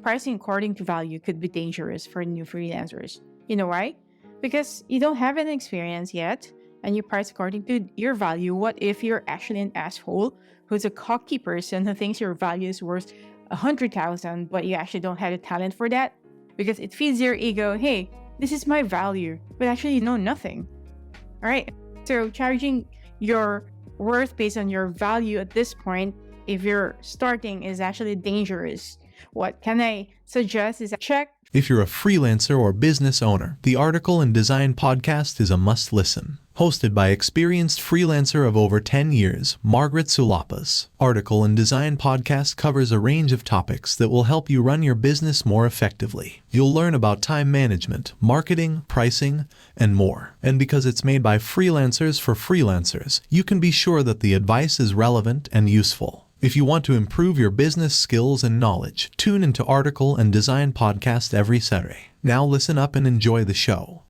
pricing according to value could be dangerous for new freelancers. You know why? Because you don't have any experience yet and you price according to your value. What if you're actually an asshole who's a cocky person who thinks your value is worth 100,000, but you actually don't have the talent for that? Because it feeds your ego, hey, this is my value, but actually you know nothing. All right. So charging your worth based on your value at this point, if you're starting, is actually dangerous. What can I suggest is check. If you're a freelancer or business owner, the Article and Design podcast is a must listen. Hosted by experienced freelancer of over 10 years, Margaret Sulapas. Article and Design podcast covers a range of topics that will help you run your business more effectively. You'll learn about time management, marketing, pricing, and more. And because it's made by freelancers for freelancers, you can be sure that the advice is relevant and useful. If you want to improve your business skills and knowledge, tune into Article and Design podcast every Saturday. Now listen up and enjoy the show.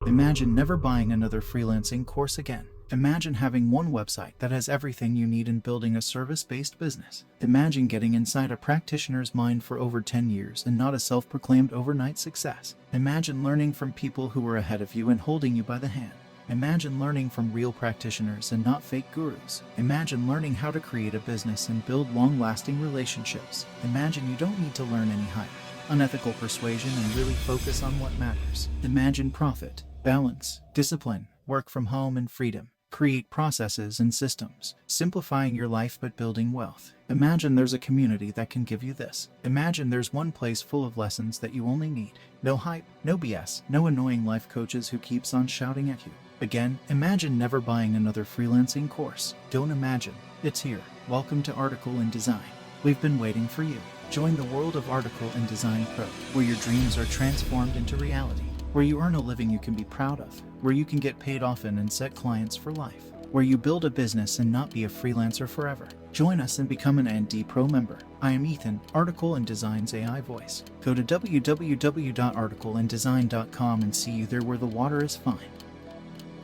Imagine never buying another freelancing course again. Imagine having one website that has everything you need in building a service-based business. Imagine getting inside a practitioner's mind for over 10 years and not a self-proclaimed overnight success. Imagine learning from people who were ahead of you and holding you by the hand. Imagine learning from real practitioners and not fake gurus. Imagine learning how to create a business and build long-lasting relationships. Imagine you don't need to learn any hype, unethical persuasion, and really focus on what matters. Imagine profit, balance, discipline, work from home, and freedom. Create processes and systems, simplifying your life but building wealth. Imagine there's a community that can give you this. Imagine there's one place full of lessons that you only need. No hype, no BS, no annoying life coaches who keeps on shouting at you. Again, imagine never buying another freelancing course. Don't imagine. It's here. Welcome to Article and Design. We've been waiting for you. Join the world of Article and Design Pro, where your dreams are transformed into reality, where you earn a living you can be proud of, where you can get paid often and set clients for life, where you build a business and not be a freelancer forever. Join us and become an ND Pro member. I am Ethan, Article and Design's AI voice. Go to www.articleanddesign.com and see you there where the water is fine.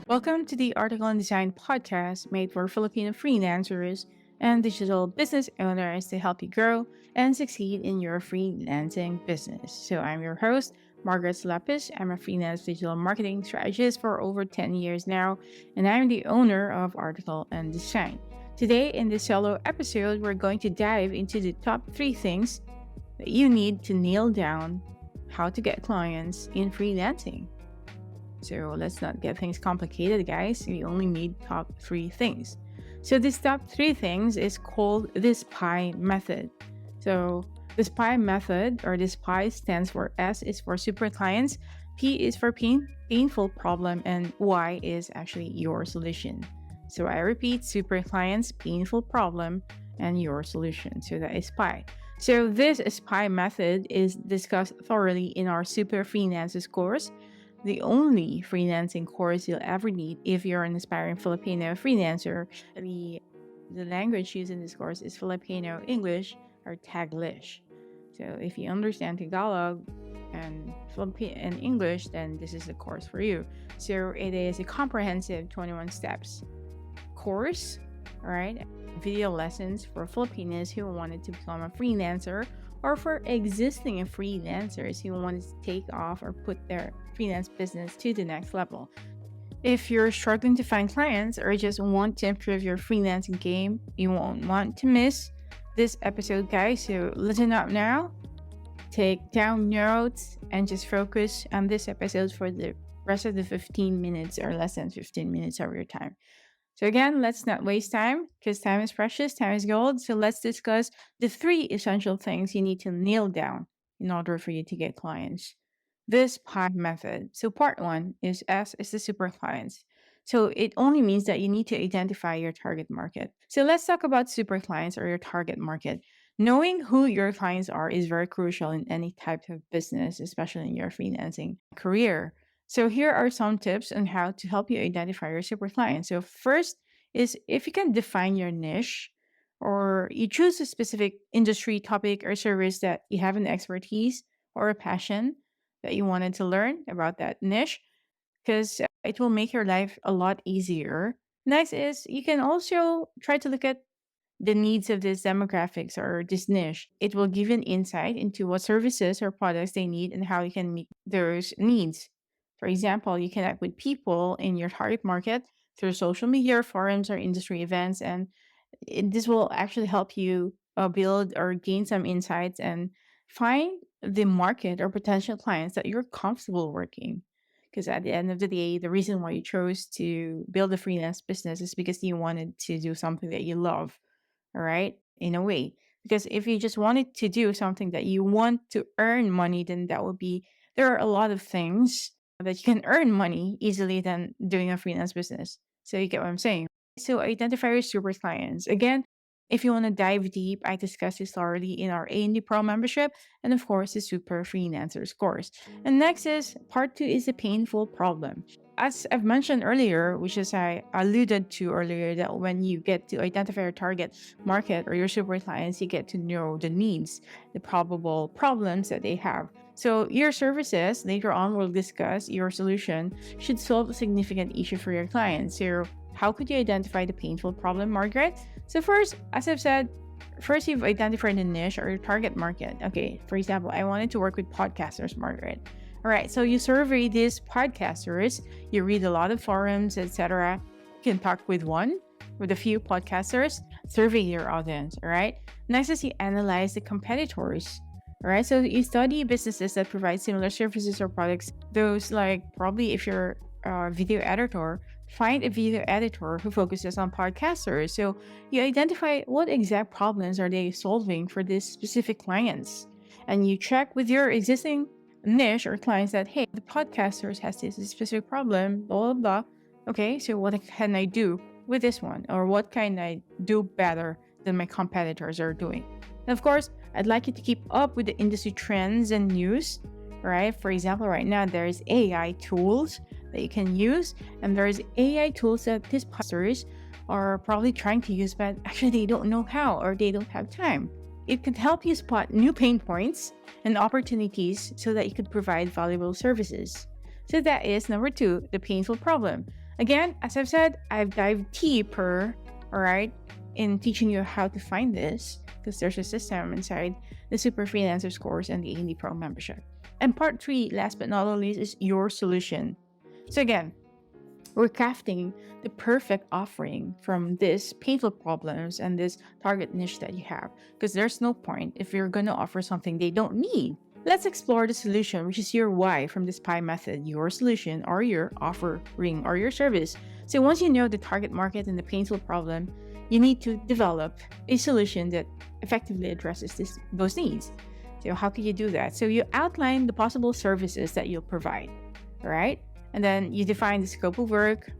Welcome to the Article and Design podcast made for Filipino freelancers and digital business owners to help you grow and succeed in your freelancing business. So I'm your host, Margaret Sulapas. I'm a freelance digital marketing strategist for over 10 years now, and I'm the owner of Article and Design. Today, in this solo episode, we're going to dive into the top 3 things that you need to nail down how to get clients in freelancing. So let's not get things complicated, guys. We only need top 3 things. So this top 3 things is called the S.P.Y method. So the S.P.Y method, or the S.P.Y stands for S is for super clients, P is for painful problem, and Y is actually your solution. So I repeat, super clients, painful problem, and your solution. So that is S.P.Y. So this S.P.Y method is discussed thoroughly in our Super Freelancers course, the only freelancing course you'll ever need if you're an aspiring Filipino freelancer. The language used in this course is Filipino English or Taglish. So if you understand Tagalog and English, then this is the course for you. So it is a comprehensive 21 steps course, all right? Video lessons for Filipinos who wanted to become a freelancer, or for existing freelancers who wanted to take off or put their freelance business to the next level. If you're struggling to find clients or just want to improve your freelancing game, you won't want to miss this episode, guys. So listen up now, take down notes, and just focus on this episode for the rest of the 15 minutes or less than 15 minutes of your time. So again, let's not waste time because time is precious, time is gold. So let's discuss the 3 essential things you need to nail down in order for you to get clients. This S.P.Y method. So part 1 is S is the super clients. So it only means that you need to identify your target market. So let's talk about super clients or your target market. Knowing who your clients are is very crucial in any type of business, especially in your freelancing career. So here are some tips on how to help you identify your super clients. So first is if you can define your niche, or you choose a specific industry, topic, or service that you have an expertise or a passion that you wanted to learn about that niche, because it will make your life a lot easier. Next is you can also try to look at the needs of this demographics or this niche. It will give an insight into what services or products they need and how you can meet those needs. For example, you connect with people in your target market through social media, forums, or industry events, and this will actually help you build or gain some insights and find the market or potential clients that you're comfortable working. Because at the end of the day, the reason why you chose to build a freelance business is because you wanted to do something that you love, all right, in a way. Because if you just wanted to do something that you want to earn money, then that would be, there are a lot of things that you can earn money easily than doing a freelance business. So you get what I'm saying. So identify your super clients. Again, if you want to dive deep, I discussed this already in our A&D Pro membership, and of course the Super Freelancers course. And next is part 2 is the painful problem. As I've mentioned earlier, which is I alluded to earlier, that when you get to identify your target market or your super clients, you get to know the needs, the probable problems that they have. So your services, later on we'll discuss, your solution should solve a significant issue for your clients. So how could you identify the painful problem, Margaret? So first, as I've said, first you've identified the niche or your target market. Okay, for example, I wanted to work with podcasters, Margaret. All right, so you survey these podcasters, you read a lot of forums, etc. You can talk with a few podcasters, survey your audience. All right. Next is you analyze the competitors. All right, so you study businesses that provide similar services or products. Those, like, probably if you're a video editor, find a video editor who focuses on podcasters. So you identify what exact problems are they solving for these specific clients, and you check with your existing niche or clients that, hey, the podcasters has this specific problem, blah blah blah. Okay, so what can I do with this one, or what can I do better than my competitors are doing? And of course, I'd like you to keep up with the industry trends and news, right? For example, right now there's AI tools that you can use, and there's AI tools that these podcasters are probably trying to use, but actually they don't know how or they don't have time. It could help you spot new pain points and opportunities so that you could provide valuable services. So that is number 2, the painful problem. Again, as I've said, I've dived deeper, all right, in teaching you how to find this, because there's a system inside the Super Freelancers course and the A&D Pro membership. And part 3, last but not least, is your solution. So again, we're crafting the perfect offering from these painful problems and this target niche that you have, because there's no point if you're going to offer something they don't need. Let's explore the solution, which is your why from the S.P.Y method, your solution or your offering or your service. So once you know the target market and the painful problem, you need to develop a solution that effectively addresses those needs. So how can you do that? So you outline the possible services that you'll provide, all right? And then you define the scope of work.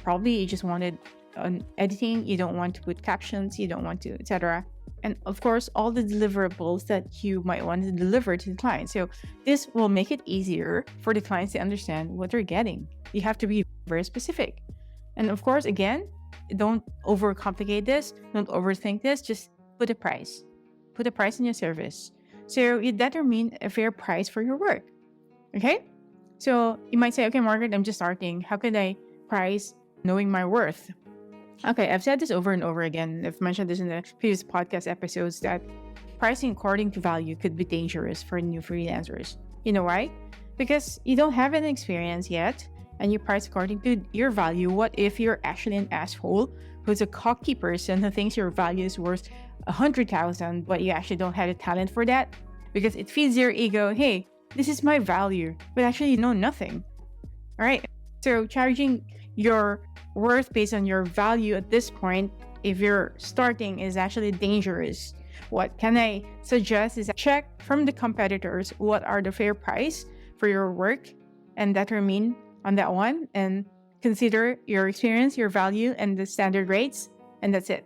Probably you just wanted editing, you don't want to put captions, you don't want to, etc. And of course, all the deliverables that you might want to deliver to the client. So this will make it easier for the clients to understand what they're getting. You have to be very specific. And of course, again, don't overcomplicate this, don't overthink this, just put a price. Put a price in your service. So you determine a fair price for your work. Okay? So you might say, okay, Margaret, I'm just starting. How can I price knowing my worth? Okay, I've said this over and over again. I've mentioned this in the previous podcast episodes that pricing according to value could be dangerous for new freelancers. You know why? Because you don't have any experience yet and you price according to your value. What if you're actually an asshole who's a cocky person who thinks your value is worth 100,000, but you actually don't have the talent for that? Because it feeds your ego, hey, this is my value, but actually you know nothing. All right. So charging your worth based on your value at this point, if you're starting, is actually dangerous. What can I suggest is check from the competitors what are the fair price for your work and determine on that one, and consider your experience, your value, and the standard rates, and that's it.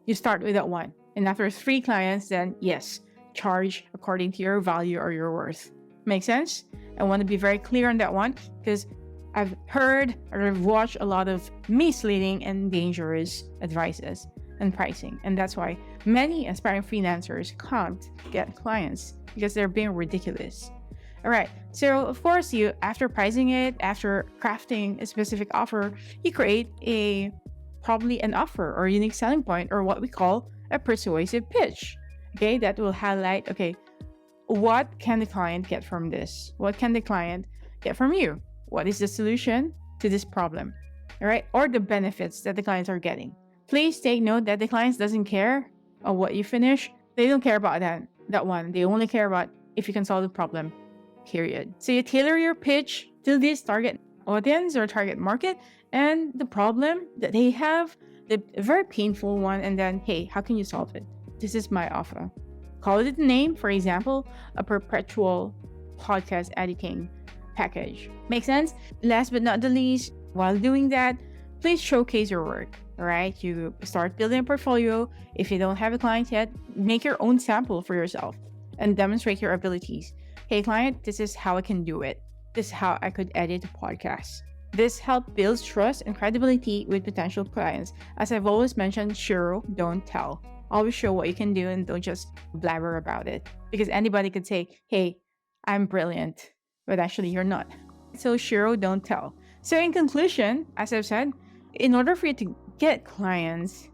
You start with that one. And after 3 clients, then yes, charge according to your value or your worth. Make sense? I want to be very clear on that one because I've heard or I've watched a lot of misleading and dangerous advices and pricing. And that's why many aspiring freelancers can't get clients because they're being ridiculous. All right. So of course, you, after pricing it, after crafting a specific offer, you create probably an offer or unique selling point, or what we call a persuasive pitch. Okay, that will highlight, okay, what can the client get from this? What can the client get from you? What is the solution to this problem? All right, or the benefits that the clients are getting. Please take note that the clients doesn't care of what you finish. They don't care about that one. They only care about if you can solve the problem, period. So you tailor your pitch to this target audience or target market and the problem that they have, the very painful one, and then, hey, how can you solve it? This is my offer. Call it a name, for example, a perpetual podcast editing package. Make sense? Last but not the least, while doing that, please showcase your work. All right, you start building a portfolio. If you don't have a client yet, make your own sample for yourself and demonstrate your abilities. Hey, client, this is how I can do it. This is how I could edit a podcast. This helps build trust and credibility with potential clients. As I've always mentioned, show, don't tell. Always show what you can do and don't just blabber about it. Because anybody could say, hey, I'm brilliant, but actually you're not. So show, don't tell. So in conclusion, as I've said, in order for you to get clients,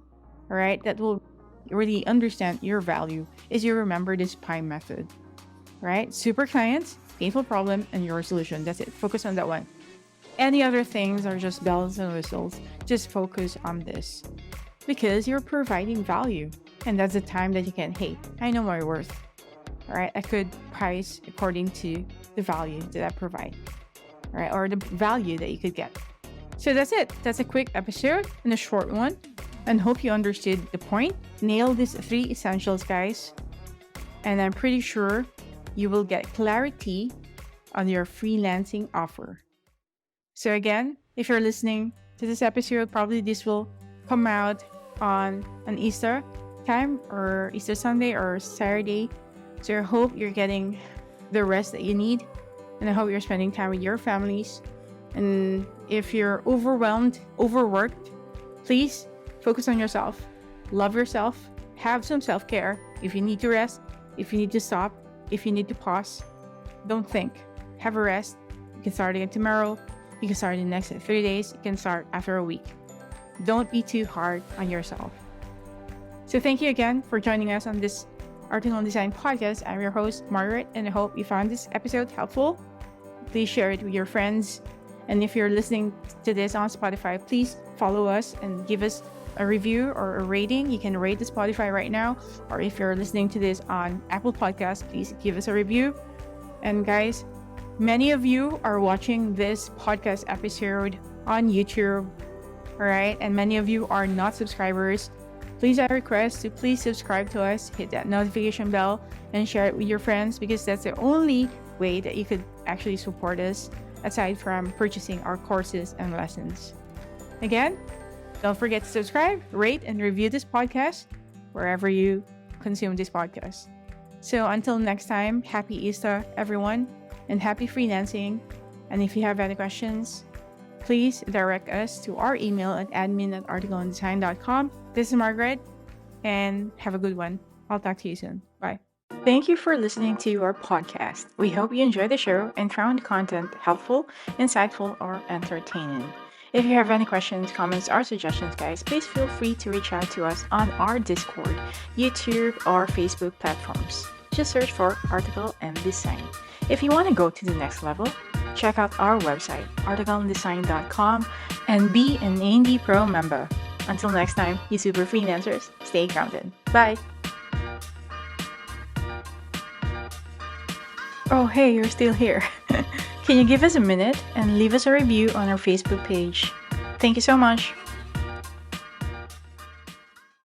all right, that will really understand your value, is you remember this S.P.Y method, right? Super clients, painful problem, and your solution. That's it. Focus on that one. Any other things are just bells and whistles. Just focus on this because you're providing value. And that's the time that you can, hey, I know my worth. All right, I could price according to the value that I provide, all right, or the value that you could get. So that's it. That's a quick episode and a short one. And hope you understood the point. Nail these 3 essentials, guys. And I'm pretty sure you will get clarity on your freelancing offer. So again, if you're listening to this episode, probably this will come out on an Easter time or Easter Sunday or Saturday. So I hope you're getting the rest that you need. And I hope you're spending time with your families. And if you're overwhelmed, overworked, please focus on yourself. Love yourself. Have some self-care. If you need to rest, if you need to stop, if you need to pause, don't think. Have a rest. You can start again tomorrow. You can start in the next 3 days. You can start after a week. Don't be too hard on yourself. So thank you again for joining us on this Article and Design podcast. I'm your host, Margaret, and I hope you found this episode helpful. Please share it with your friends. And if you're listening to this on Spotify, please follow us and give us a review or a rating. You can rate the Spotify right now. Or if you're listening to this on Apple Podcasts, please give us a review. And guys, many of you are watching this podcast episode on YouTube, all right? And many of you are not subscribers. Please, I request to please subscribe to us, hit that notification bell, and share it with your friends because that's the only way that you could actually support us aside from purchasing our courses and lessons. Again, don't forget to subscribe, rate, and review this podcast wherever you consume this podcast. So until next time, happy Easter, everyone, and happy freelancing. And if you have any questions, please direct us to our email at admin@articleanddesign.com. This is Margaret, and have a good one. I'll talk to you soon. Bye. Thank you for listening to our podcast. We hope you enjoyed the show and found content helpful, insightful, or entertaining. If you have any questions, comments, or suggestions, guys, please feel free to reach out to us on our Discord, YouTube, or Facebook platforms. Just search for Article and Design. If you want to go to the next level, check out our website, articleanddesign.com, and be an A&D Pro member. Until next time, you super freelancers, stay grounded. Bye! Oh, hey, you're still here. Can you give us a minute and leave us a review on our Facebook page? Thank you so much.